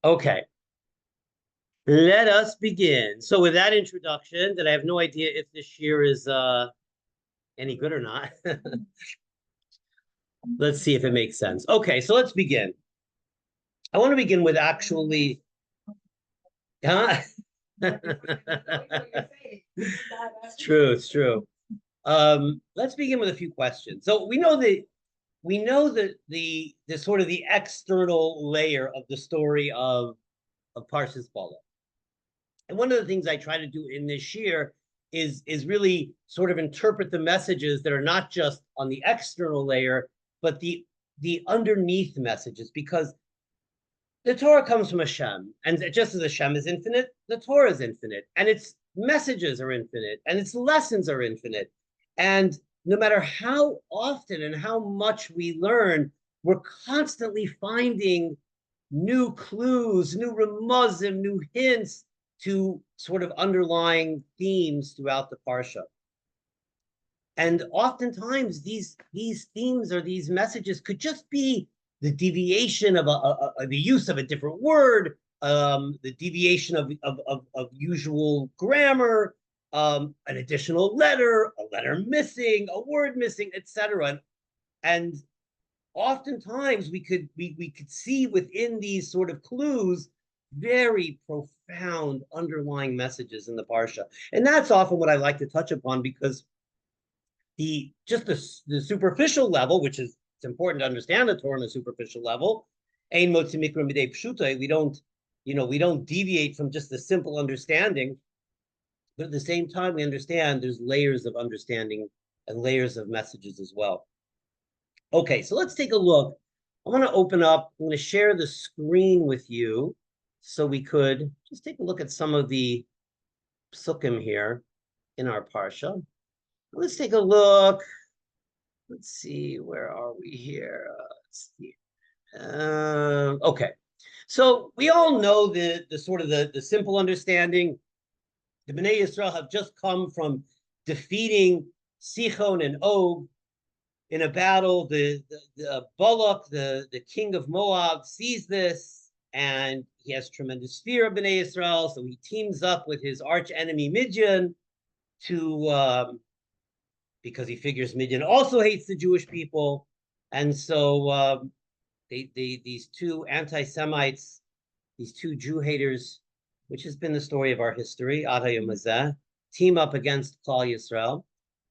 Okay, let us begin. So with that introduction, that I have no idea if this year is any good or not. Let's see if it makes sense. Okay, so let's begin. I want to begin with actually, huh? It's true, it's true. Let's begin with a few questions. So we know that the sort of the external layer of the story of Parshas Balak. And one of the things I try to do in this year is really sort of interpret the messages that are not just on the external layer, but the underneath messages, because the Torah comes from Hashem, and just as Hashem is infinite, the Torah is infinite, and its messages are infinite, and its lessons are infinite. And no matter how often and how much we learn, we're constantly finding new clues, new remuzim, new hints to sort of underlying themes throughout the parsha. And oftentimes these themes or these messages could just be the deviation of the use of a different word, the deviation of usual grammar, an additional letter, a letter missing, a word missing, etc. And oftentimes we could see within these sort of clues very profound underlying messages in the parsha, and that's often what I like to touch upon, because the superficial level, which is, it's important to understand the Torah on a superficial level. Ein motzi mikra midei pshutai. We don't deviate from just the simple understanding, but at the same time we understand there's layers of understanding and layers of messages as well. Okay, so let's take a look. I want to open up, I'm going to share the screen with you so we could just take a look at some of the psukim here in our parsha. Let's take a look. Let's see, where are we here? Let's see. Okay, so we all know the sort of the simple understanding. The Bnei Yisrael have just come from defeating Sichon and Og in a battle. The Balak, the king of Moab, sees this, and he has tremendous fear of Bnei Yisrael, so he teams up with his arch enemy Midian to because he figures Midian also hates the Jewish people, and so these two anti-Semites, these two Jew haters, which has been the story of our history, Ad Hayom Hazeh, team up against Klal Yisrael.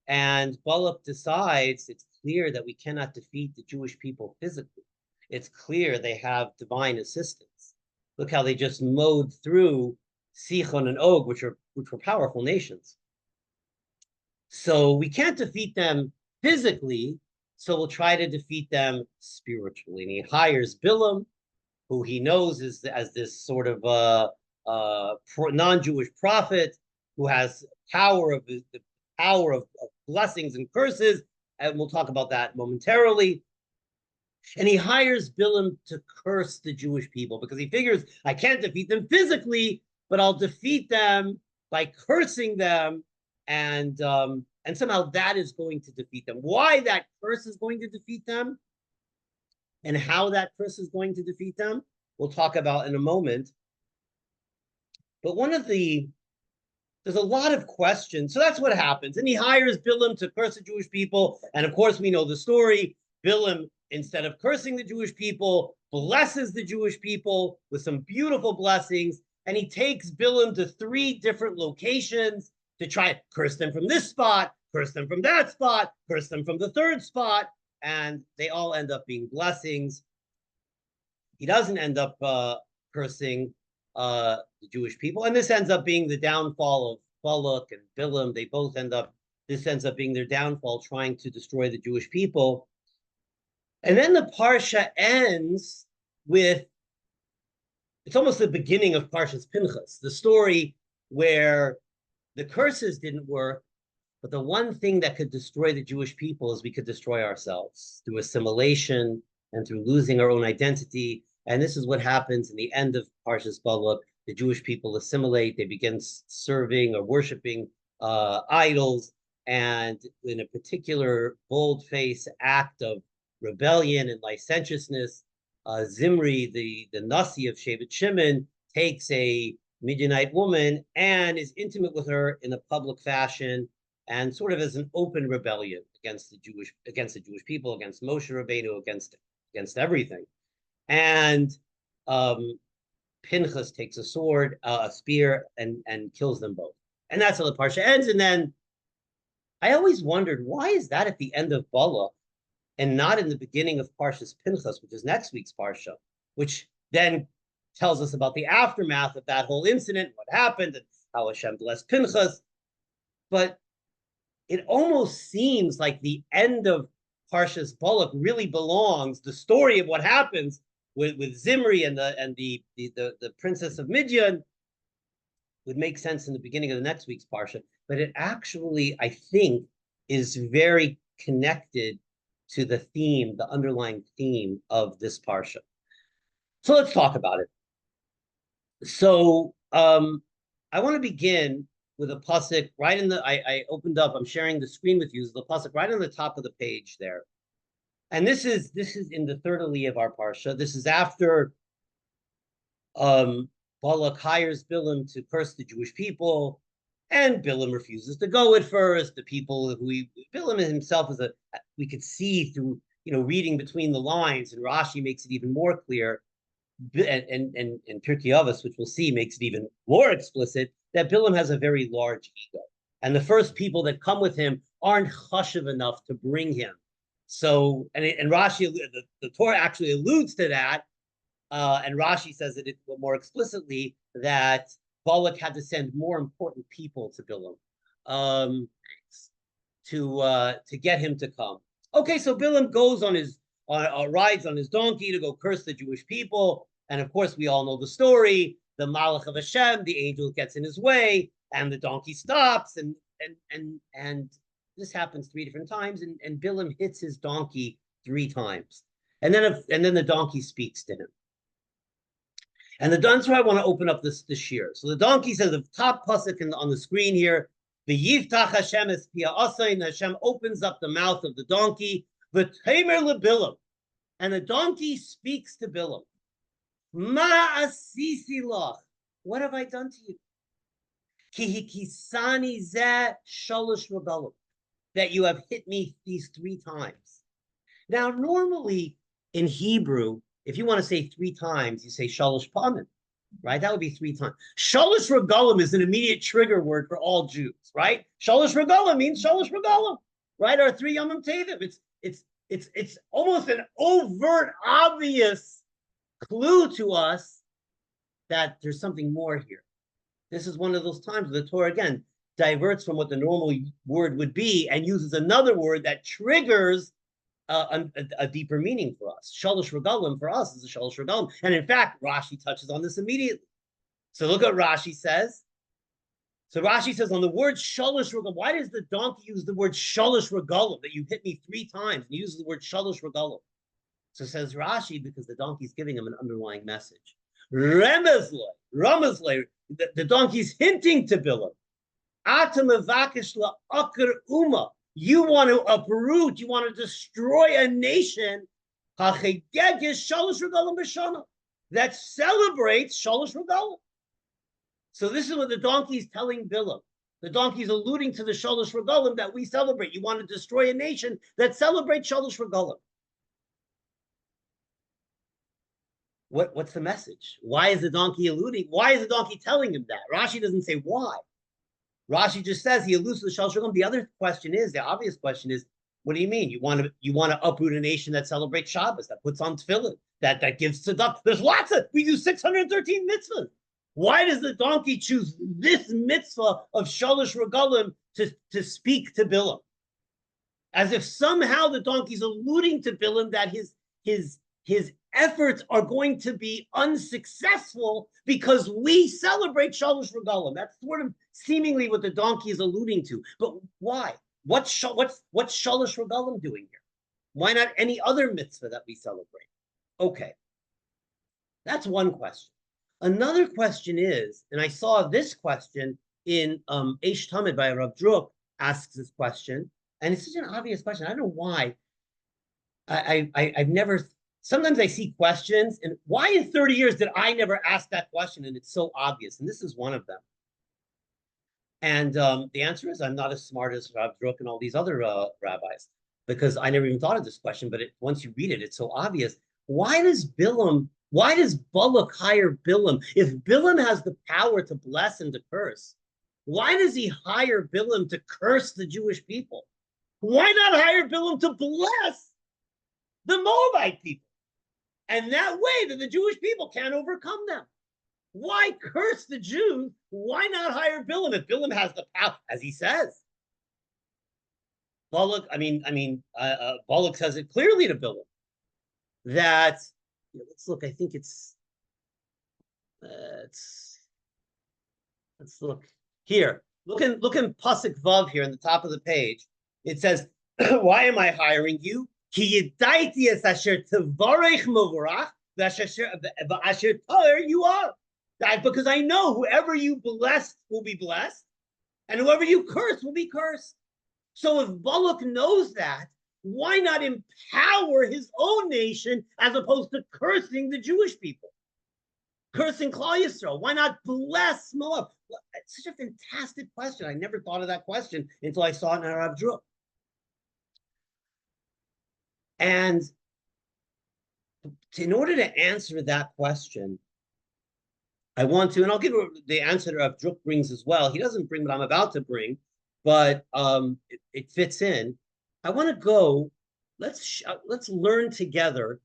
And Balak decides it's clear that we cannot defeat the Jewish people physically. It's clear they have divine assistance. Look how they just mowed through Sichon and Og, which were powerful nations. So we can't defeat them physically, so we'll try to defeat them spiritually. And he hires Bilam, who he knows is as this sort of non-Jewish prophet who has power of the power of blessings and curses, and we'll talk about that momentarily. And he hires Bilam to curse the Jewish people, because he figures, I can't defeat them physically, but I'll defeat them by cursing them, and somehow that is going to defeat them. Why that curse is going to defeat them, and how that curse is going to defeat them, we'll talk about in a moment. But there's a lot of questions. So that's what happens. And he hires Bilam to curse the Jewish people. And of course, we know the story. Bilam, instead of cursing the Jewish people, blesses the Jewish people with some beautiful blessings. And he takes Bilam to 3 different locations to try to curse them from this spot, curse them from that spot, curse them from the 3rd spot. And they all end up being blessings. He doesn't end up cursing the Jewish people. And this ends up being the downfall of Balak and Bilam. This ends up being their downfall, trying to destroy the Jewish people. And then the Parsha ends with, it's almost the beginning of Parshas Pinchas, the story where the curses didn't work, but the one thing that could destroy the Jewish people is we could destroy ourselves through assimilation and through losing our own identity. And this is what happens in the end of Parshas Balak. The Jewish people assimilate, they begin serving or worshiping idols, and in a particular bold-faced act of rebellion and licentiousness, Zimri, the Nasi of Shevet Shimon, takes a Midianite woman and is intimate with her in a public fashion, and sort of as an open rebellion against the Jewish people, against Moshe Rabbeinu, against everything. And Pinchas takes a sword, a spear, and kills them both. And that's how the parsha ends. And then I always wondered, why is that at the end of Balak and not in the beginning of Parshas Pinchas, which is next week's parsha, which then tells us about the aftermath of that whole incident, what happened, and how Hashem blessed Pinchas. But it almost seems like the end of Parshas Balak really belongs, the story of what happens with Zimri and the princess of Midian would make sense in the beginning of the next week's parsha, but it actually, I think, is very connected to the theme, the underlying theme of this parsha. So let's talk about it. So I want to begin with a pasuk right in the, I opened up, I'm sharing the screen with you, the pasuk right on the top of the page there. And this is in the third aliyah of our parsha. This is after Balak hires Bilam to curse the Jewish people, and Bilam refuses to go at first. The people Bilam himself is we could see through, reading between the lines, and Rashi makes it even more clear, and Pirkei Avos, which we'll see, makes it even more explicit, that Bilam has a very large ego. And the first people that come with him aren't chashuv enough to bring him. So, and Rashi, the Torah actually alludes to that, and Rashi says it more explicitly, that Balak had to send more important people to Bilam to get him to come. Okay, so Bilam goes on rides on his donkey to go curse the Jewish people, and of course we all know the story. The Malach of Hashem, the angel, gets in his way, and the donkey stops, and this happens 3 different times, and Bilam hits his donkey 3 times, and then the donkey speaks to him. And that's why I want to open up this shiur. So the donkey says, the top pasuk on the screen here, the Yiftach Hashem es pia asayin, Hashem opens up the mouth of the donkey, v'teimer leBilam, and the donkey speaks to Bilam. Ma asisi lach, what have I done to you? Ki hikisani zeh shalosh regalim, that you have hit me these 3 times. Now, normally in Hebrew, if you want to say 3 times, you say shalosh pamim, right? That would be 3 times. Shalosh regalim is an immediate trigger word for all Jews, right? Shalosh regalim means shalosh regalim, right? Our 3 yomim tevim. It's almost an overt, obvious clue to us that there's something more here. This is one of those times where the Torah, again, diverts from what the normal word would be and uses another word that triggers a deeper meaning for us. Shalosh regalim for us is a shalosh regalim. And in fact, Rashi touches on this immediately. So look what Rashi says. So Rashi says on the word shalosh regalim, why does the donkey use the word shalosh regalim, that you hit me 3 times, and he uses the word shalosh regalim? So says Rashi, because the donkey's giving him an underlying message. Ramazlei, the donkey's hinting to Bilam. You want to uproot, you want to destroy a nation that celebrates Shalosh Regalim. So this is what the donkey's telling Bilam. The donkey's alluding to the Shalosh Regalim that we celebrate. You want to destroy a nation that celebrates Shalosh Regalim. What's the message? Why is the donkey alluding? Why is the donkey telling him that? Rashi doesn't say why. Rashi just says he alludes to the Shalosh Regalim. The other question is, the obvious question is, what do you mean? You want to uproot a nation that celebrates Shabbos, that puts on tefillin, that gives tzedakah? There's we do 613 mitzvahs. Why does the donkey choose this mitzvah of Shalosh Regalim to speak to Bilam? As if somehow the donkey's alluding to Bilam that his efforts are going to be unsuccessful because we celebrate Shalosh Regalim. That's sort of seemingly what the donkey is alluding to. But why? What's Shalosh Regalim doing here? Why not any other mitzvah that we celebrate? Okay, that's one question. Another question is, and I saw this question in Eish Tamid by Rav Druk asks this question, and it's such an obvious question. I don't know why. I've never sometimes I see questions, and why in 30 years did I never ask that question? And it's so obvious. And this is one of them. And the answer is I'm not as smart as Rav Druk and all these other rabbis, because I never even thought of this question. But once you read it, it's so obvious. Why does Balak hire Bilam? If Bilam has the power to bless and to curse, why does he hire Bilam to curse the Jewish people? Why not hire Bilam to bless the Moabite people? And that way that the Jewish people can't overcome them. Why curse the Jews? Why not hire Bilam if Bilam has the power, as he says? Balak says it clearly to Bilam that, let's look, I think let's look here. Look in Pasuk Vav here in the top of the page. It says, why am I hiring you? Ki yidaiti es asher tevarech mevorach v'asher tar you are. Because I know whoever you bless will be blessed, and whoever you curse will be cursed. So if Balak knows that, why not empower his own nation as opposed to cursing the Jewish people? Cursing Klal Yisrael. Why not bless Moab? It's such a fantastic question. I never thought of that question until I saw it in Rav Druk. And in order to answer that question, I want to, and I'll give the answer that Rav Druk brings as well. He doesn't bring what I'm about to bring, but it fits in. I want to go, let's learn together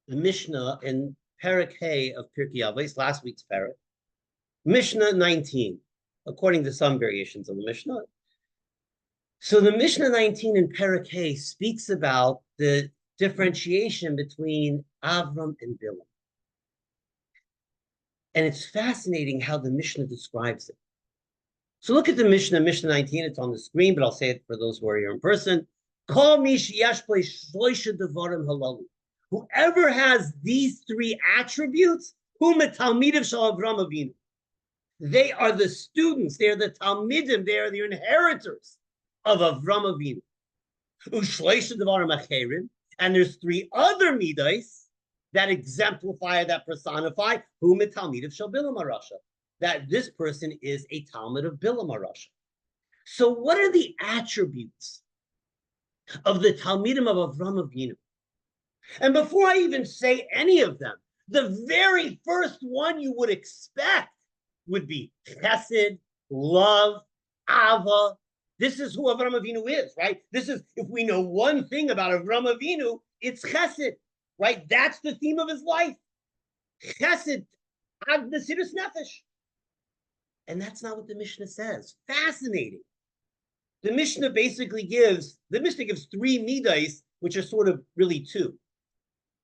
the Mishnah in Perek Hey of Pirkei Avos, last week's Perek. Mishnah 19, according to some variations of the Mishnah. So the Mishnah 19 in Perek Hey speaks about the differentiation between Avram and Bilam. And it's fascinating how the Mishnah describes it. So look at the Mishnah 19. It's on the screen, but I'll say it for those who are here in person. Whoever has these three attributes, they are the students, they are the Talmidim, they are the inheritors of Avram Avinu. And there's three other midas that exemplify, that personify, that this person is a Talmud of Bilam HaRasha. So what are the attributes of the Talmidim of Avram Avinu? And before I even say any of them, the very first one you would expect would be chesed, love, ava. This is who Avram Avinu is, right? This is, if we know one thing about Avram Avinu, it's chesed, right? That's the theme of his life. Chesed, ad mesiras nefesh. And that's not what the Mishnah says. Fascinating. The Mishnah gives three midas, which are sort of really two.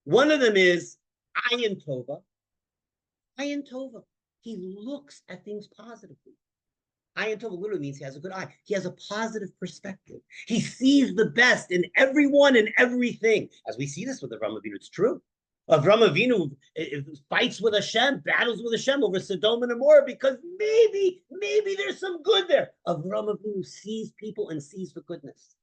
One of them is ayin tova. Ayin tova. He looks at things positively. Ayin tova literally means he has a good eye. He has a positive perspective. He sees the best in everyone and everything. As we see this with Avram Avinu, it's true. Avram Avinu fights with Hashem, battles with Hashem over Sodom and Gomorrah because maybe there's some good there. Avram Avinu sees people and sees the goodness.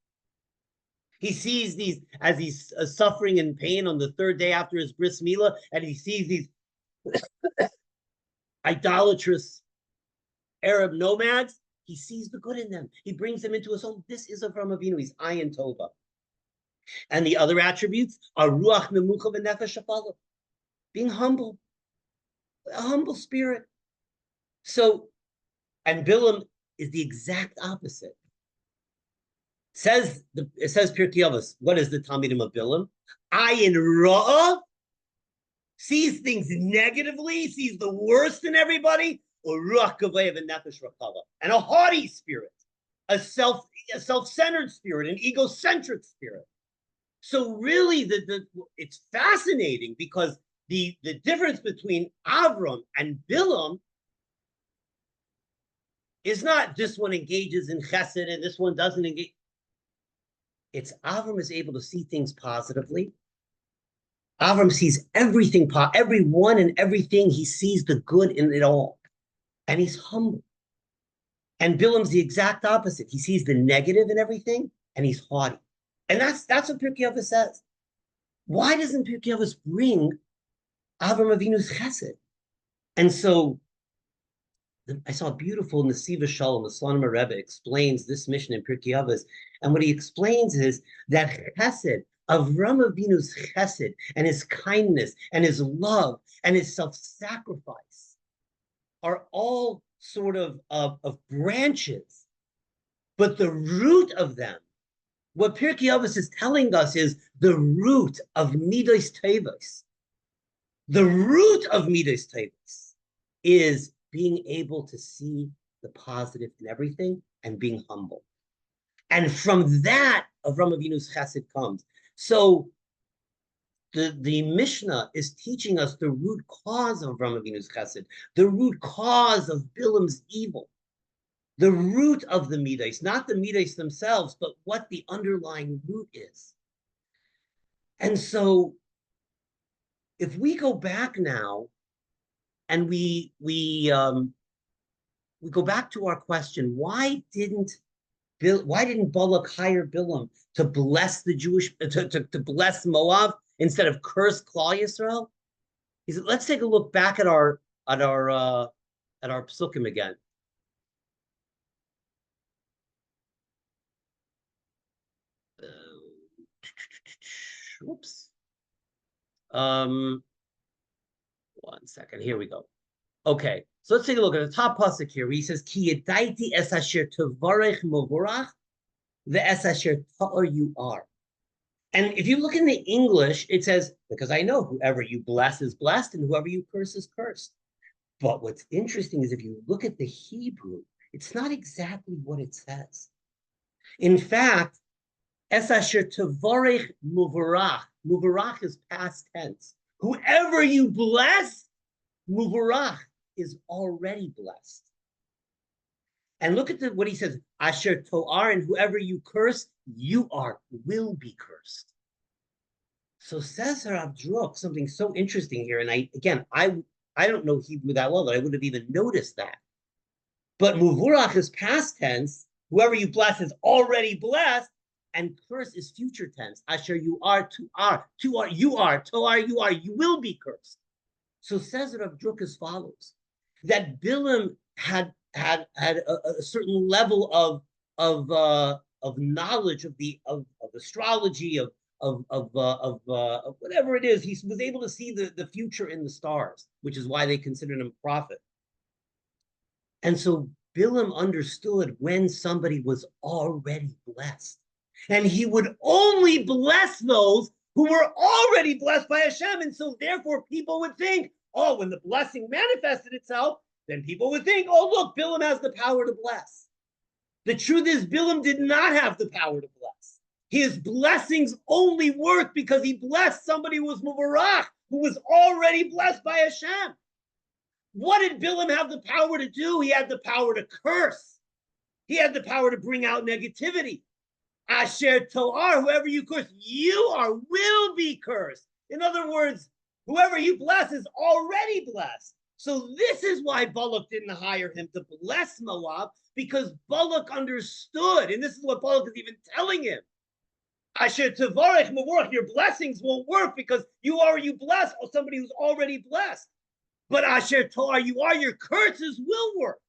He sees these, as he's suffering in pain on the third day after his bris milah, and he sees these idolatrous Arab nomads. He sees the good in them. He brings them into his home. This is Avram Avinu. He's ayin tova. And the other attributes are ruach nemucha v'nefesh hafala, being humble, a humble spirit. So, and Bilam is the exact opposite. It says Pirkei Avos. What is the Talmidim of Bilam? Ayin ra'ah, sees things negatively, sees the worst in everybody, or ruach kaveh v'nefesh rakava, and a haughty spirit, a self-centered spirit, an egocentric spirit. So really, it's fascinating because the difference between Avram and Bilam is not this one engages in chesed and this one doesn't engage. It's Avram is able to see things positively. Avram sees everything, everyone and everything. He sees the good in it all. And he's humble. And Bilam's the exact opposite. He sees the negative in everything and he's haughty. And that's what Pirkei Avos says. why doesn't Pirkei Avos bring Avram Avinu's chesed? And so I saw a beautiful Nesiva Shalom, the Slonim Rebbe explains this mission in Pirkei Avos. And what he explains is that chesed, Avram Avinu's chesed, and his kindness, and his love, and his self-sacrifice are all sort of branches. But the root of them, what Pirkei Avos is telling us is the root of Midos Tevos. The root of Midos Tevos is being able to see the positive in everything and being humble. And from that, Avram Avinu's chesed comes. So the Mishnah is teaching us the root cause of Avram Avinu's chesed, the root cause of Bilam's evil, the root of the midos, not the midos themselves, but what the underlying root is. And so if we go back now and we go back to our question, why didn't Balak hire Bilam to bless the Jewish to bless Moab instead of curse Klal Yisrael? He said, let's take a look back at our psukim again. Whoops. 1 second. Here we go. Okay, so let's take a look at the top pasuk here. Where he says, "Ki yadaiti es asher tevarech movorach, ve'es asher ta'or you are." And if you look in the English, it says, "Because I know whoever you bless is blessed, and whoever you curse is cursed." But what's interesting is if you look at the Hebrew, it's not exactly what it says. In fact, es asher tevarech movorach. Movorach is past tense. Whoever you bless, Muvarach is already blessed. And look at what he says, Asher To'ar, and whoever you curse, you will be cursed. So says Rav Druk something so interesting here. And I don't know Hebrew that well that I would have even noticed that. But Muvarach is past tense. Whoever you bless is already blessed. And curse is future tense. Asher you are, you are, To'ar, you will be cursed. So says Rav Druk as follows: that Bilam had a certain level of knowledge of astrology, of whatever it is. He was able to see the future in the stars, which is why they considered him a prophet. And so Bilam understood when somebody was already blessed, and he would only bless those who were already blessed by Hashem. And so therefore people would think, oh, when the blessing manifested itself, then people would think, oh, look, Bilam has the power to bless. The truth is, Bilam did not have the power to bless. His blessings only worked because he blessed somebody who was Muvarach, who was already blessed by Hashem. What did Bilam have the power to do? He had the power to curse. He had the power to bring out negativity. Asher To'ar, whoever you curse, will be cursed. In other words, whoever you bless is already blessed. So this is why Balak didn't hire him to bless Moab, because Balak understood, and this is what Balak is even telling him. Asher Tevarech Mevorach, your blessings won't work because you bless somebody who's already blessed. But Asher To'ar, your curses will work.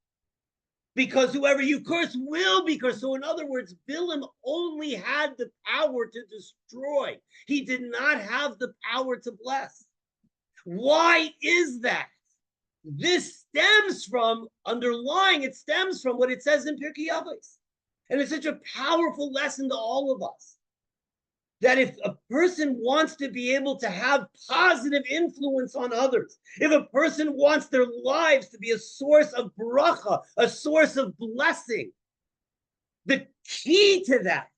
Because whoever you curse will be cursed. So in other words, Bilam only had the power to destroy. He did not have the power to bless. Why is that? This stems from what it says in Pirkei Avos. And it's such a powerful lesson to all of us. That if a person wants to be able to have positive influence on others, if a person wants their lives to be a source of bracha, a source of blessing, the key to that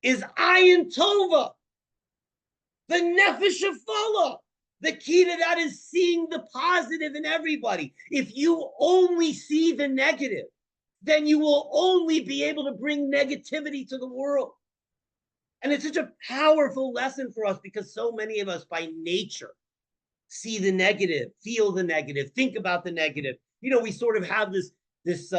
is ayin tova, the nefesh hafala. The key to that is seeing the positive in everybody. If you only see the negative, then you will only be able to bring negativity to the world. And it's such a powerful lesson for us because so many of us by nature see the negative, feel the negative, think about the negative. We sort of have this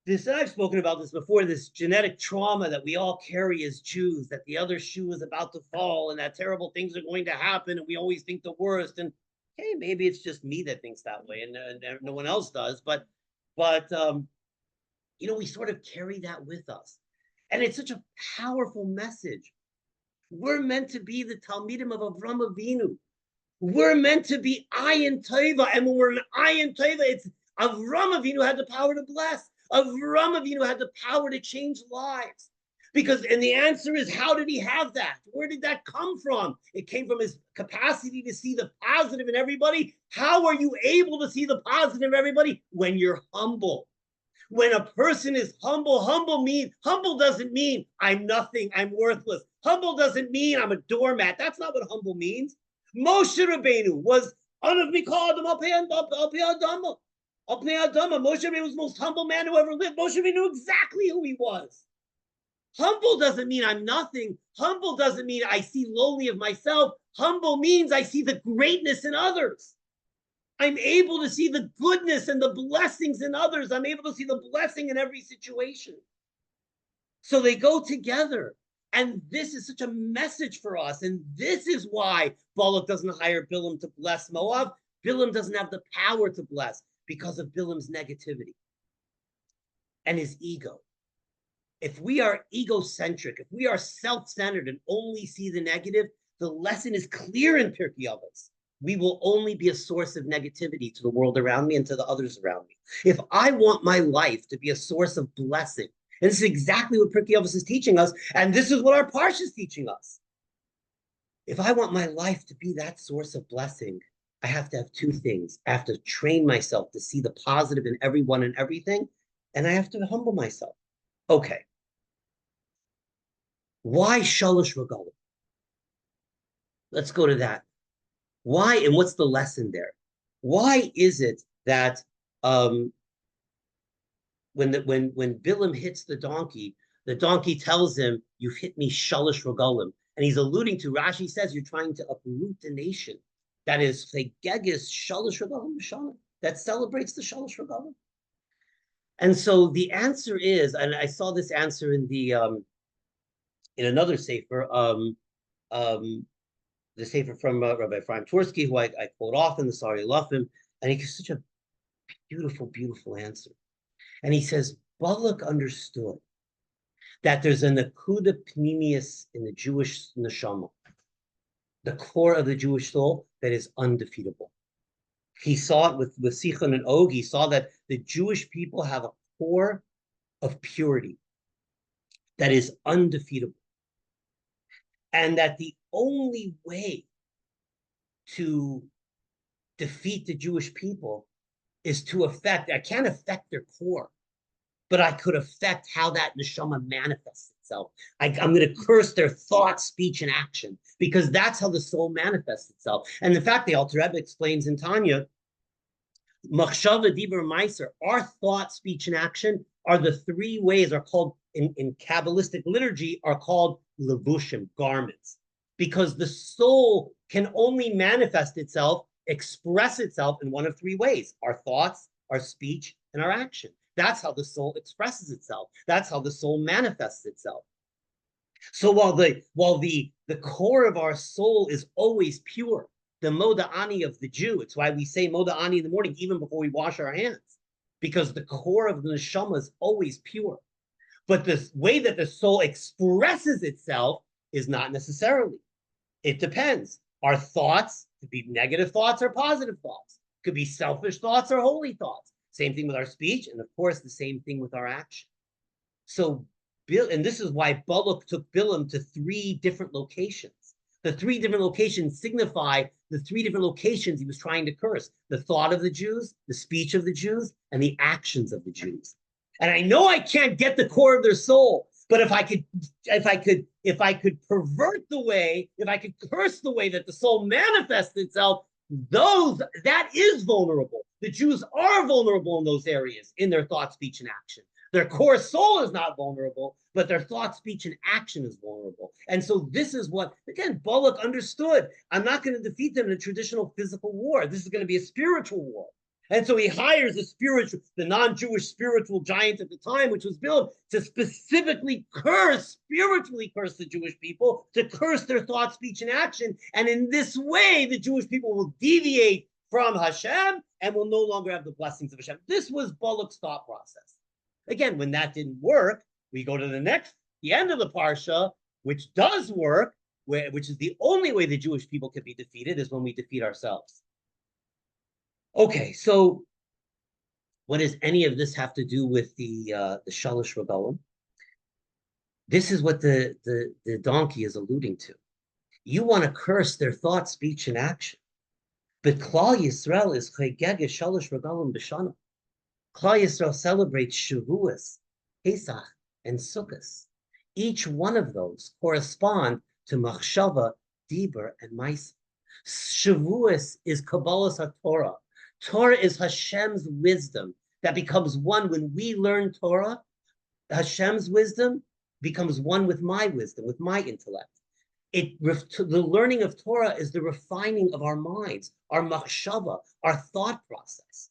this, I've spoken about this before, this genetic trauma that we all carry as Jews, that the other shoe is about to fall and that terrible things are going to happen, and we always think the worst. And hey, maybe it's just me that thinks that way, and no one else does. But we sort of carry that with us, and it's such a powerful message. We're meant to be the Talmidim of Avram Avinu. We're meant to be Ayin Tova, and when we're an Ayin Tova, it's Avram Avinu had the power to bless. Avram Avinu had the power to change lives. And the answer is, how did he have that? Where did that come from? It came from his capacity to see the positive in everybody. How are you able to see the positive in everybody? When you're humble. When a person is humble doesn't mean I'm nothing, I'm worthless. Humble doesn't mean I'm a doormat. That's not what humble means. Moshe Rabbeinu was Anav Mikol Adam Al Pei Adama. Moshe Rabbeinu was the most humble man who ever lived. Moshe Rabbeinu knew exactly who he was. Humble doesn't mean I'm nothing. Humble doesn't mean I see lowly of myself. Humble means I see the greatness in others. I'm able to see the goodness and the blessings in others. I'm able to see the blessing in every situation. So they go together. And this is such a message for us. And this is why Balak doesn't hire Bilam to bless Moab. Bilam doesn't have the power to bless because of Bilam's negativity and his ego. If we are egocentric, if we are self-centered and only see the negative, the lesson is clear in Pirkei Avos. We will only be a source of negativity to the world around me and to the others around me. If I want my life to be a source of blessing, and this is exactly what Pirkei Avos is teaching us, and this is what our Parshas is teaching us. If I want my life to be that source of blessing, I have to have two things. I have to train myself to see the positive in everyone and everything, and I have to humble myself. Okay. Why Shalosh Regalim? Let's go to that. Why, and what's the lesson there? Why is it that when Bilam hits the donkey tells him, "You've hit me Shalosh Regalim," and he's alluding to, Rashi says, you're trying to uproot the nation. That is, Gegis Shalosh Regalim Shalom, that celebrates the Shalosh Regalim. And so the answer is, and I saw this answer in the in another sefer, the sefer from Rabbi Ephraim Tversky, who I quote often, the Sari Lafim, and he gives such a beautiful, beautiful answer. And he says, Balak understood that there's a nakuda pnimius in the Jewish neshama, the core of the Jewish soul, that is undefeatable. He saw it with Sichon and Og. He saw that the Jewish people have a core of purity that is undefeatable. And that the only way to defeat the Jewish people is to affect, I can't affect their core, but I could affect how that neshama manifests itself. I'm going to curse their thought, speech, and action, because that's how the soul manifests itself. And in fact, the Alter Rebbe explains in Tanya, Machshava, Dibur, Meiser, our thought, speech, and action are the three ways, are called, in Kabbalistic liturgy, are called levushim, garments, because the soul can only manifest itself, express itself in one of three ways: our thoughts, our speech, and our action. That's how the soul expresses itself. That's how the soul manifests itself. So while the core of our soul is always pure, the Moda Ani of the Jew, it's why we say Moda Ani in the morning, even before we wash our hands, because the core of the neshama is always pure. But the way that the soul expresses itself is not necessarily. It depends. Our thoughts could be negative thoughts or positive thoughts. Could be selfish thoughts or holy thoughts. Same thing with our speech, and of course, the same thing with our action. So, and this is why Balak took Bilam to three different locations. The three different locations signify the three different locations he was trying to curse: the thought of the Jews, the speech of the Jews, and the actions of the Jews. And I know I can't get the core of their soul, but if I could pervert the way, if I could curse the way that the soul manifests itself, that is vulnerable. The Jews are vulnerable in those areas, in their thought, speech, and action. Their core soul is not vulnerable, but their thought, speech, and action is vulnerable. And so this is what, again, Balak understood. I'm not going to defeat them in a traditional physical war. This is going to be a spiritual war. And so he hires the non-Jewish spiritual giant at the time, which was Bilam, to specifically spiritually curse the Jewish people, to curse their thought, speech, and action. And in this way, the Jewish people will deviate from Hashem and will no longer have the blessings of Hashem. This was Balak's thought process. Again, when that didn't work, we go to the end of the Parsha, which does work, which is the only way the Jewish people can be defeated, is when we defeat ourselves. Okay, so what does any of this have to do with the Shalosh Regalim? This is what the donkey is alluding to. You want to curse their thought, speech, and action. But Klal Yisrael is Chaygeges Shalosh Regalim B'Shana. Klal Yisrael celebrates Shavuos, Pesach, and Sukkot. Each one of those correspond to Machshava, Dibur, and Maisa. Shavuos is Kabbalas HaTorah. Torah is Hashem's wisdom that becomes one when we learn Torah. Hashem's wisdom becomes one with my wisdom, with my intellect. The learning of Torah is the refining of our minds, our machshava, our thought process.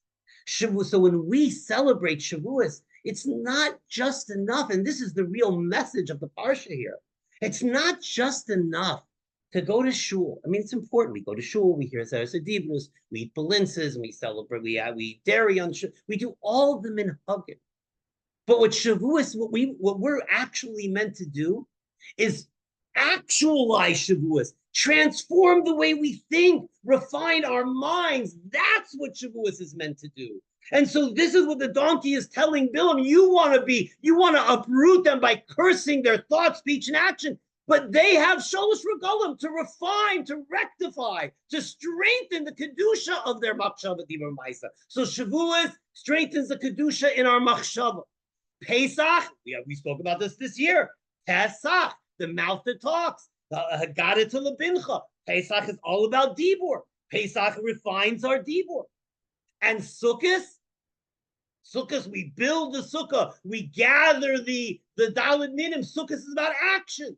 So when we celebrate Shavuos, it's not just enough, and this is the real message of the Parsha here. It's not just enough to go to shul. I mean, it's important. We go to shul, we hear Sedibnus, we eat balinces, and we celebrate, we eat dairy on shul. We do all the minhagim. But what Shavuos, what we're actually meant to do is actualize Shavuos, transform the way we think, refine our minds. That's what Shavuos is meant to do. And so this is what the donkey is telling Bilam. You want to uproot them by cursing their thought, speech, and action. But they have Shalosh Regalim to refine, to rectify, to strengthen the Kedusha of their Machshava Dibur Maisa. So Shavuos strengthens the Kedusha in our Machshava. Pesach, we spoke about this year. Pesach, the mouth that talks. Haggadah to Lebincha. Pesach is all about Dibur. Pesach refines our Dibur. And Sukkot, we build the Sukkah. We gather the Dalet Minim. Sukkot is about action.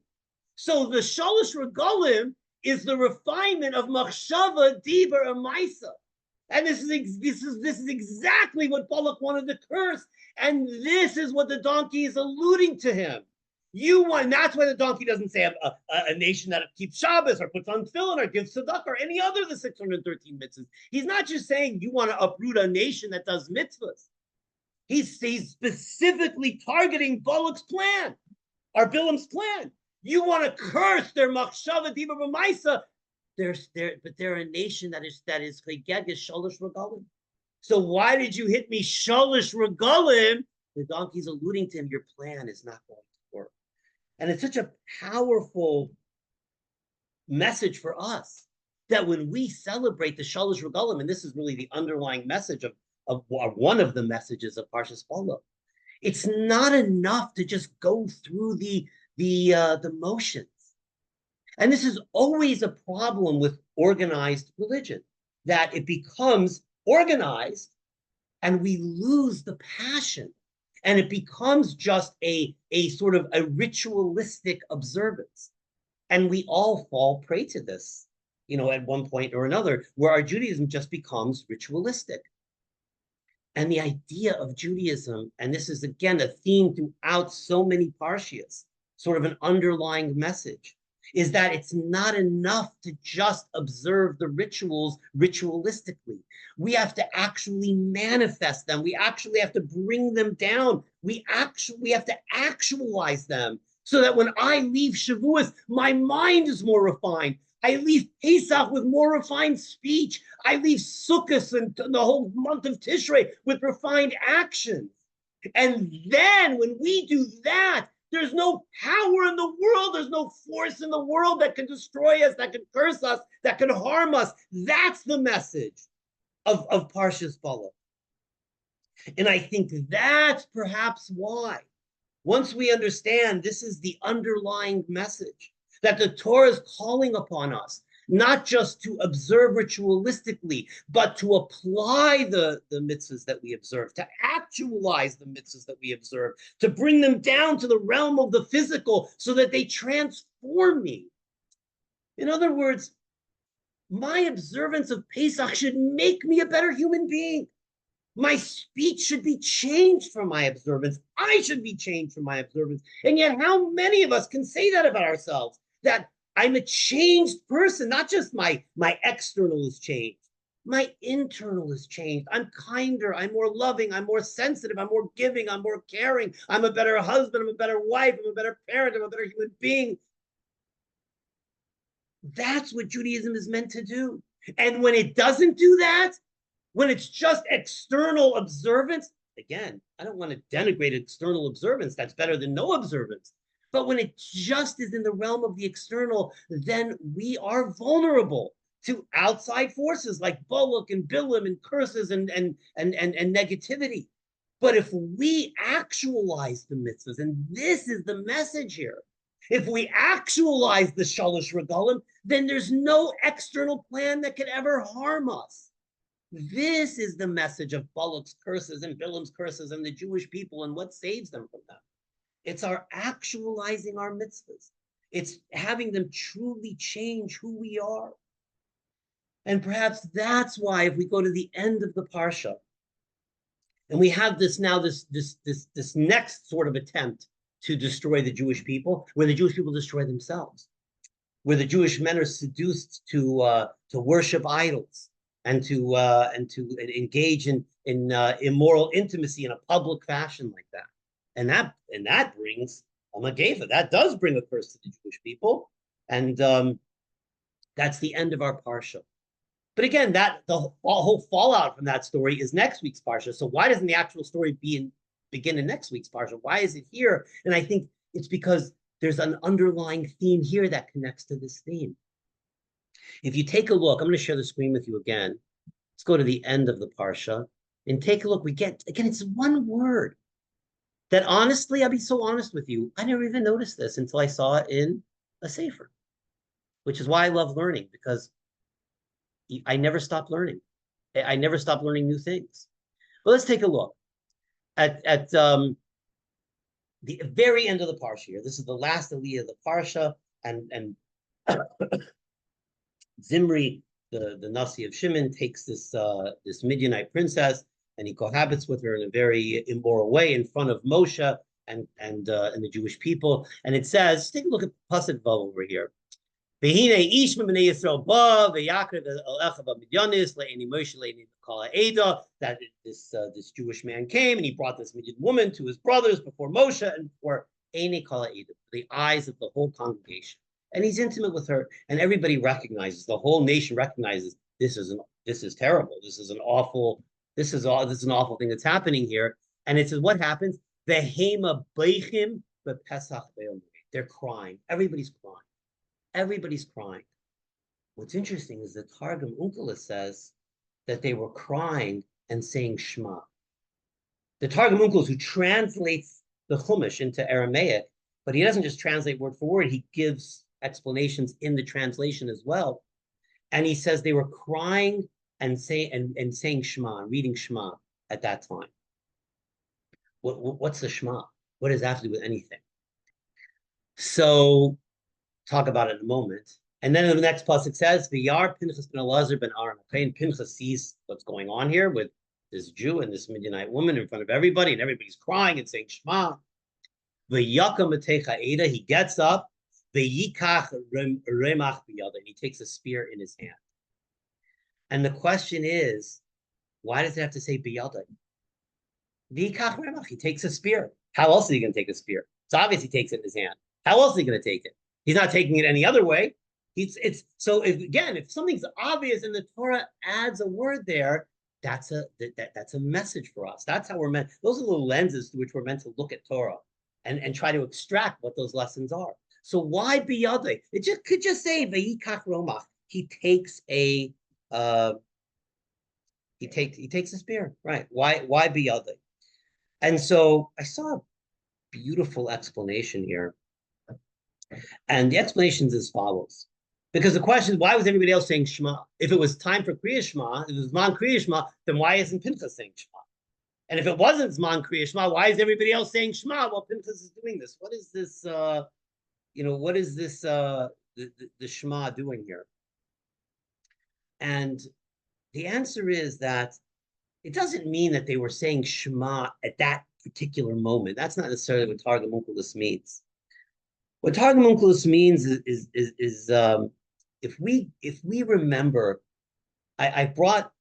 So the Shalosh Regalim is the refinement of Machshava, Dibur, and Maisa. And this is exactly what Balak wanted to curse. And this is what the donkey is alluding to him. That's why the donkey doesn't say a nation that keeps Shabbos or puts on tefillin or gives tzedakah or any other of the 613 mitzvahs. He's not just saying you want to uproot a nation that does mitzvahs. He's specifically targeting Balak's plan, or Bilam's plan. You want to curse their machshava dibur b'maisa. But they're a nation that is chaygeges shalosh regalim. So why did you hit me shalosh regalim? The donkey's alluding to him. Your plan is not going to work, and it's such a powerful message for us that when we celebrate the shalosh regalim, and this is really the underlying message of one of the messages of Parshas Balak, it's not enough to just go through the motions. And this is always a problem with organized religion, that it becomes organized and we lose the passion, and it becomes just a sort of a ritualistic observance. And we all fall prey to this, at one point or another, where our Judaism just becomes ritualistic. And the idea of Judaism, and this is again a theme throughout so many Parshas, sort of an underlying message, is that it's not enough to just observe the rituals ritualistically. We have to actually manifest them. We actually have to bring them down. We have to actualize them, so that when I leave Shavuos, my mind is more refined. I leave Pesach with more refined speech. I leave Sukkot and the whole month of Tishrei with refined actions. And then when we do that, there's no power in the world. There's no force in the world that can destroy us, that can curse us, that can harm us. That's the message of Parshas Balak. And I think that's perhaps why, once we understand this is the underlying message, that the Torah is calling upon us, not just to observe ritualistically, but to apply the mitzvahs that we observe, to actualize the mitzvahs that we observe, to bring them down to the realm of the physical so that they transform me. In other words, my observance of Pesach should make me a better human being. My speech should be changed from my observance. I should be changed from my observance. And yet, how many of us can say that about ourselves? That I'm a changed person, not just my external is changed. My internal is changed. I'm kinder, I'm more loving, I'm more sensitive, I'm more giving, I'm more caring. I'm a better husband, I'm a better wife, I'm a better parent, I'm a better human being. That's what Judaism is meant to do. And when it doesn't do that, when it's just external observance, again, I don't want to denigrate external observance. That's better than no observance. But when it just is in the realm of the external, then we are vulnerable to outside forces like Balak and Bilam and curses and negativity. But if we actualize the mitzvahs, and this is the message here, if we actualize the Shalosh Regalim, then there's no external plan that could ever harm us. This is the message of Balak's curses and Bilam's curses and the Jewish people and what saves them from them. It's our actualizing our mitzvahs. It's having them truly change who we are. And perhaps that's why if we go to the end of the Parsha, and we have this now, this next sort of attempt to destroy the Jewish people, where the Jewish people destroy themselves, where the Jewish men are seduced to worship idols and to engage in immoral intimacy in a public fashion like that, and that brings a Mageva. That does bring a curse to the Jewish people, and that's the end of our parsha. But again, that the whole fallout from that story is next week's parsha. So why doesn't the actual story begin in next week's parsha? Why is it here? And I think it's because there's an underlying theme here that connects to this theme. If you take a look, I'm going to share the screen with you again. Let's go to the end of the parsha and take a look. We get, again, it's one word that honestly, I'll be so honest with you, I never even noticed this until I saw it in a sefer, which is why I love learning, because I never stop learning. I never stop learning new things. But let's take a look at the very end of the parsha here. This is the last aliyah of the parsha, and Zimri, the Nasi of Shimon, takes this Midianite princess, and he cohabits with her in a very immoral way in front of Moshe and the Jewish people. And it says, take a look at Pasuk Vav over here. That this Jewish man came and he brought this Midian woman to his brothers before Moshe and before the eyes of the whole congregation. And he's intimate with her, and everybody recognizes, the whole nation recognizes this is terrible. This is an awful thing that's happening here. And it says, what happens? They're crying. Everybody's crying. Everybody's crying. What's interesting is that Targum Unkala says that they were crying and saying Shema. The Targum Unkala, who translates the Chumash into Aramaic, but he doesn't just translate word for word, he gives explanations in the translation as well. And he says they were crying and saying Shema, reading Shema at that time. What's the Shema? What does that have to do with anything? So talk about it in a moment. And then in the next pasuk says, "V'yar Pinchas ben Elazar ben Aaron." Okay, and Pinchas sees what's going on here with this Jew and this Midianite woman in front of everybody, and everybody's crying and saying Shema. V'yakam Matecha Eda. He gets up. V'yikach remach b'yada. And he takes a spear in his hand. And the question is, why does it have to say b'yada? V'yikach remach. He takes a spear. How else is he going to take a spear? It's obvious he takes it in his hand. How else is he going to take it? He's not taking it any other way. If something's obvious and the Torah adds a word there, that's a message for us. That's how we're meant. Those are the lenses through which we're meant to look at Torah and try to extract what those lessons are. So why biyadei? It could just say v'yikach romach. He takes a spear, right? Why biyadei? And so I saw a beautiful explanation here. And the explanation is as follows. Because the question is, why was everybody else saying Shema? If it was time for Kriya Shema, if it was Zman Kriya Shema, then why isn't Pinchas saying Shema? And if it wasn't Zman Kriya Shema, why is everybody else saying Shema while Pinchas is doing this? What is this, the Shema doing here? And the answer is that it doesn't mean that they were saying Shema at that particular moment. That's not necessarily what Targum Onkelos means. What Targum Onkelos means is if we remember, I brought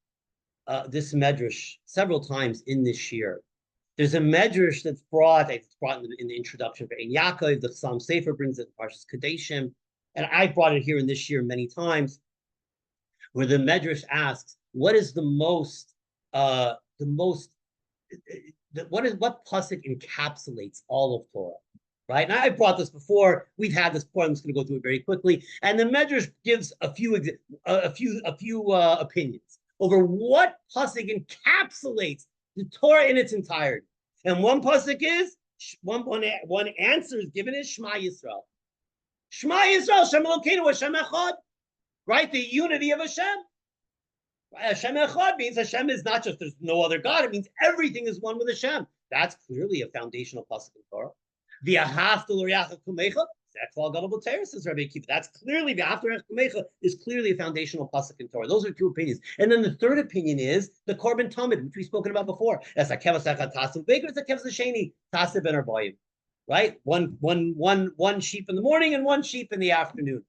this medrash several times in this shiur. There's a medrash that's brought in the introduction for Ein Yaakov. The Psalm Sefer brings it in Parshas Kadeshim, and I brought it here in this shiur many times, where the medrash asks, "What is what pasuk encapsulates all of Torah?" Right? And I brought this before. We've had this before. I'm just going to go through it very quickly. And the medrash gives a few opinions over what pasuk encapsulates the Torah in its entirety. And one pasuk is one answer is given is Shema Yisrael. Shema Yisrael, Shem Elokeinu, Hashem Echad. Right, the unity of Hashem. Hashem Echad means Hashem is not just there's no other God. It means everything is one with Hashem. That's clearly a foundational pasuk in Torah. V'ahavta l'reacha kamecha. Says Rabbi Akiva. That's clearly v'ahavta l'reacha kamecha is clearly a foundational pasuk in Torah. Those are two opinions. And then the third opinion is the korban tamid, which we've spoken about before. That's a kevas echad tasav baker. It's a kevas sheni tasav ben arbayim. Right, one sheep in the morning and one sheep in the afternoon.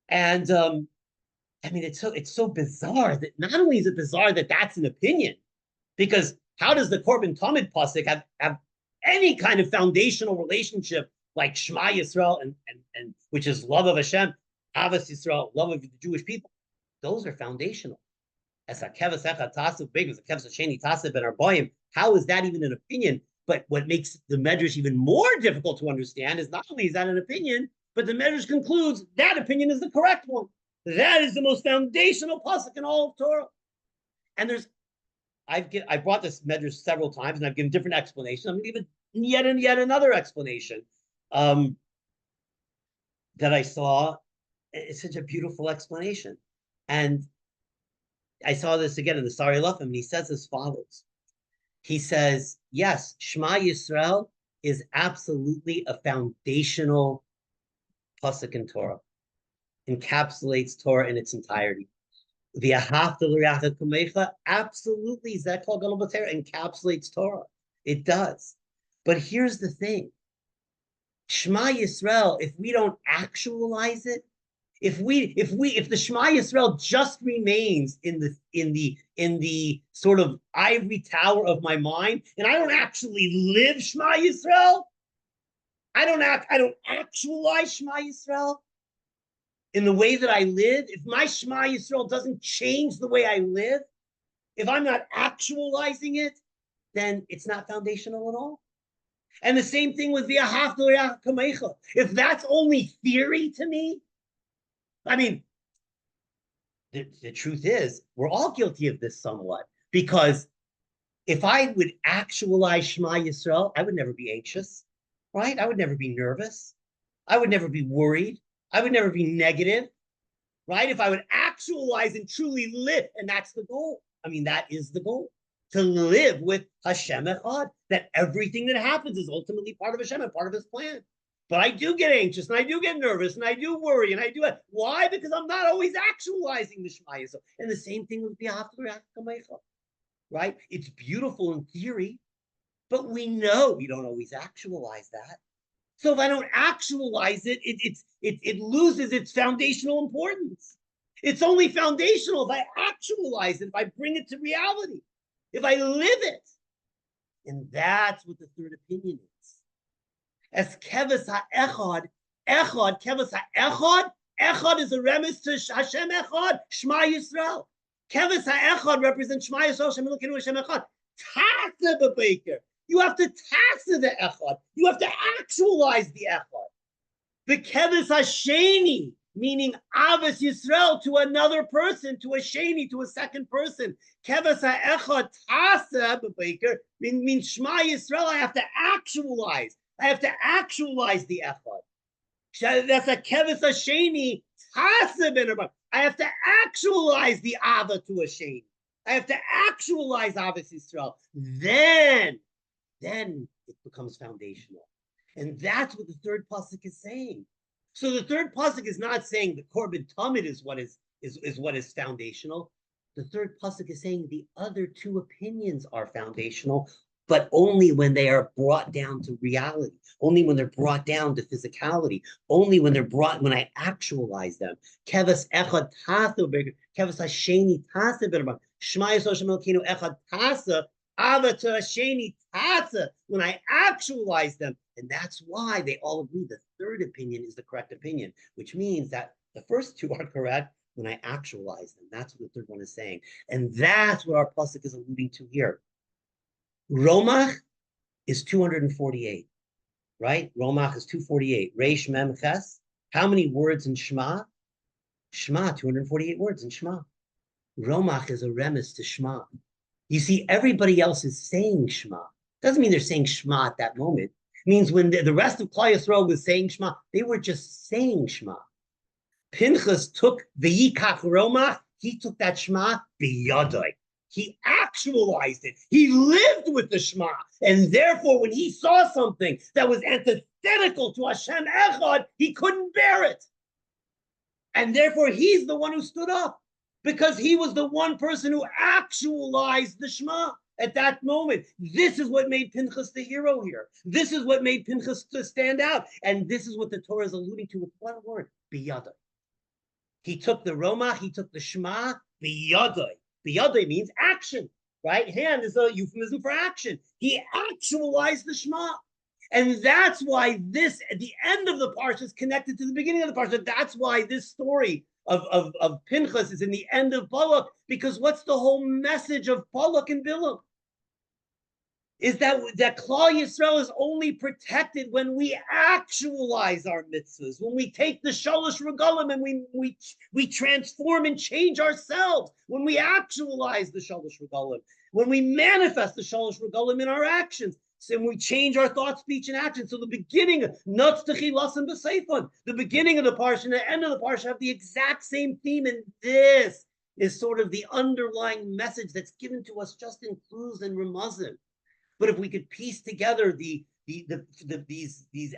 And I mean, it's so bizarre that not only is it bizarre that that's an opinion, because how does the korban tamid pasuk have any kind of foundational relationship like Shema Yisrael and which is love of Hashem, Avas Yisrael, love of the Jewish people? Those are foundational. As a kevas echad tasav big, as a kevas sheni tasav ben arbayim. How is that even an opinion? But what makes the medrash even more difficult to understand is not only is that an opinion, but the medrash concludes that opinion is the correct one. That is the most foundational pasuk in all of Torah. And I brought this medrash several times, and I've given different explanations. I'm going to give it yet another explanation that I saw. It's such a beautiful explanation, and I saw this again in the Sari Lafim, and he says as follows. He says, yes, Shema Yisrael is absolutely a foundational pasuk in Torah. Encapsulates Torah in its entirety. V'ahavta l'reacha kamecha, absolutely, Zekol Gadol B'Torah encapsulates Torah. It does. But here's the thing. Shema Yisrael, if we don't actualize it, if the Shema Yisrael just remains in the sort of ivory tower of my mind, and I don't actually live Shema Yisrael, I don't actualize Shema Yisrael in the way that I live, if my Shema Yisrael doesn't change the way I live, if I'm not actualizing it, then it's not foundational at all. And the same thing with v'ahavta l'reacha kamecha. If that's only theory to me, I mean, the truth is, we're all guilty of this somewhat, because if I would actualize Shema Yisrael, I would never be anxious, right? I would never be nervous. I would never be worried. I would never be negative, right? If I would actualize and truly live, and that's the goal. I mean, that is the goal, to live with Hashem Echad, that everything that happens is ultimately part of Hashem and part of His plan. But I do get anxious, and I do get nervous, and I do worry, and I do it. Why? Because I'm not always actualizing the Shema Yisrael. And the same thing with v'ahavta l'reacha kamecha, right? It's beautiful in theory, but we know we don't always actualize that. So if I don't actualize it, it loses its foundational importance. It's only foundational if I actualize it, if I bring it to reality, if I live it. And that's what the third opinion is. As kevas ha'echad, kevas ha'echad is a remiss to Hashem Echad, Shema Yisrael. Kevas ha'echad represents Shema Yisrael, Hashem Elokeinu, Hashem Echad. Tasa b'beker. You have to tasa the echad. You have to actualize the echad. The kevas hasheni, meaning avos Yisrael to another person, to a sheni, to a second person. Kevas ha'echad tasa b'beker means Shema Yisrael. I have to actualize. I have to actualize the echad. That's a kevas hasheni tasa ben arba. I have to actualize the ava to a sheni. I have to actualize avos Yisrael. Then it becomes foundational. And that's what the third pasuk is saying. So the third pasuk is not saying the korban tamid is what is foundational. The third pasuk is saying the other two opinions are foundational, but only when they are brought down to reality, only when they're brought down to physicality, only when when I actualize them. Kevas echad tasa, kevas hasheni tasa, Shema Yisrael Shem Elokeinu echad tasa, ava to hasheni tasa, when I actualize them. And that's why they all agree the third opinion is the correct opinion, which means that the first two are correct when I actualize them. That's what the third one is saying. And that's what our pasuk is alluding to here. Romach is 248, right? Romach is 248. Reish Mem Ches. How many words in Shema? Shema, 248 words in Shema. Romach is a remes to Shema. You see, everybody else is saying Shema. Doesn't mean they're saying Shema at that moment. It means when the rest of Klal Yisrael was saying Shema, they were just saying Shema. Pinchas took the Yikach Romach, he took that Shema biyadai. He actualized it. He lived with the Shema. And therefore, when he saw something that was antithetical to Hashem Echad, he couldn't bear it. And therefore, he's the one who stood up, because he was the one person who actualized the Shema at that moment. This is what made Pinchas the hero here. This is what made Pinchas to stand out. And this is what the Torah is alluding to with one word, biyadai. He took the Romach, he took the Shema, biyadai. Biyadai means action, right? Hand is a euphemism for action. He actualized the Shema. And that's why this, at the end of the Parsha, is connected to the beginning of the Parsha. That's why this story of Pinchas is in the end of Balak, because what's the whole message of Balak and Bilam? Is that Klal Yisrael is only protected when we actualize our mitzvahs, when we take the shalosh regalim and we transform and change ourselves, when we actualize the shalosh regalim, when we manifest the shalosh regalim in our actions, so when we change our thought, speech, and action. So the beginning, the beginning of the parsha and the end of the parsha have the exact same theme, and this is sort of the underlying message that's given to us just in clues and remazim. But if we could piece together these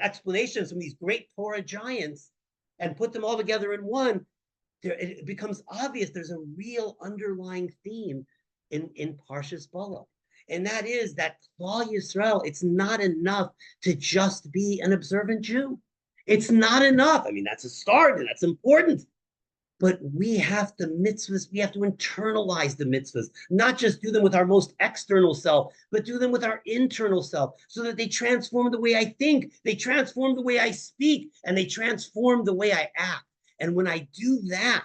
explanations from these great Torah giants and put them all together in one, it becomes obvious there's a real underlying theme in Parshas Balak. And that is that Klal Yisrael, it's not enough to just be an observant Jew. It's not enough. I mean, that's a start and that's important. But we have to mitzvahs, we have to internalize the mitzvahs, not just do them with our most external self, but do them with our internal self, so that they transform the way I think, they transform the way I speak, and they transform the way I act. And when I do that,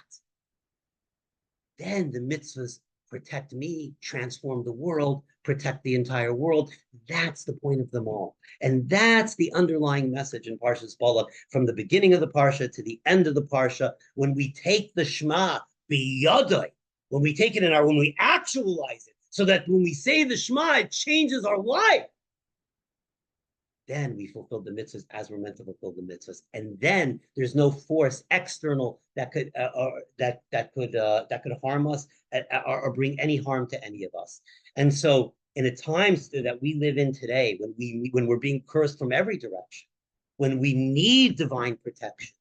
then the mitzvahs protect me, transform the world, protect the entire world. That's the point of them all. And that's the underlying message in Parshas Balak, from the beginning of the Parsha to the end of the Parsha. When we take the Shema biyadai, when we take it when we actualize it, so that when we say the Shema, it changes our life, then we fulfill the mitzvahs as we're meant to fulfill the mitzvahs, and then there's no force external that could harm us or bring any harm to any of us. And so, in the times that we live in today, when we're being cursed from every direction, when we need divine protection,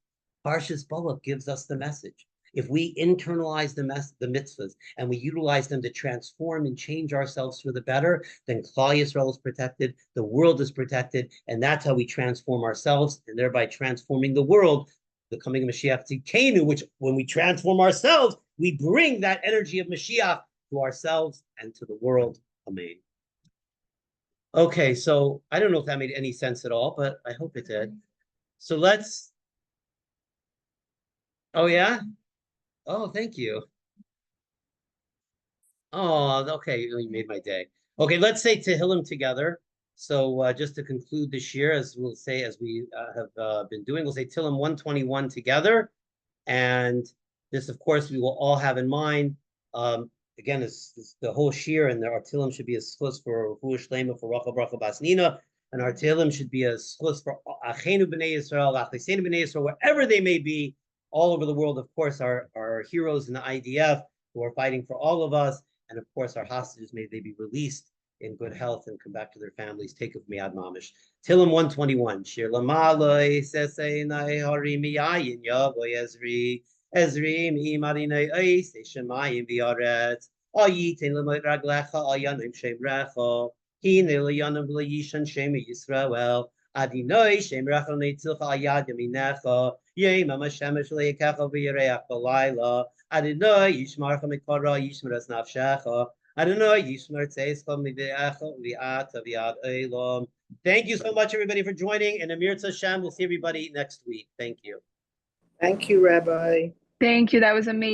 Parshas Balak gives us the message. If we internalize the mitzvahs and we utilize them to transform and change ourselves for the better, then Klal Yisrael is protected, the world is protected, and that's how we transform ourselves, and thereby transforming the world, the coming of Mashiach Tzidkenu, which when we transform ourselves, we bring that energy of Mashiach to ourselves and to the world. Amen. Okay, so I don't know if that made any sense at all, but I hope it did. So let's... Oh, yeah? Oh, thank you. Oh, okay, you made my day. Okay, let's say Tehillim together. So just to conclude this year, as we'll say, as we have been doing, we'll say Tehillim 121 together. And this, of course, we will all have in mind. Again, is the whole Shiur, and our Tehillim should be a schus for Refuah Shlema, for Rachel Bracha Bas Nina, and our Tehillim should be a schus for Achenu B'nai Yisrael, Achleseinu B'nai Yisrael, wherever they may be, all over the world. Of course, our heroes in the IDF who are fighting for all of us, and of course, our hostages, may they be released in good health and come back to their families. Take of Miyad Mamish. Tehillim 121. Shir Lamaloi Sesei Nai Hari Miyayin Yavo Yezri. Ezrim imarinei ois shemayim v'aretz. Ayitin l'moit raglecha ayanim shem recha. Hine l'yanim v'layishan shem Yisrael. Adinoi shem recha neitzucha ayad yaminecha. Yema mashemesh le'yekecha v'yireach b'layla. Adonai yishmarcha mikara yishmeras nafshecha. Adonai yishmer tzeischa mive'echa v'ata v'ad olam. Thank you so much, everybody, for joining. And Amir Hashem, we'll see everybody next week. Thank you. Thank you, Rabbi. Thank you. That was amazing.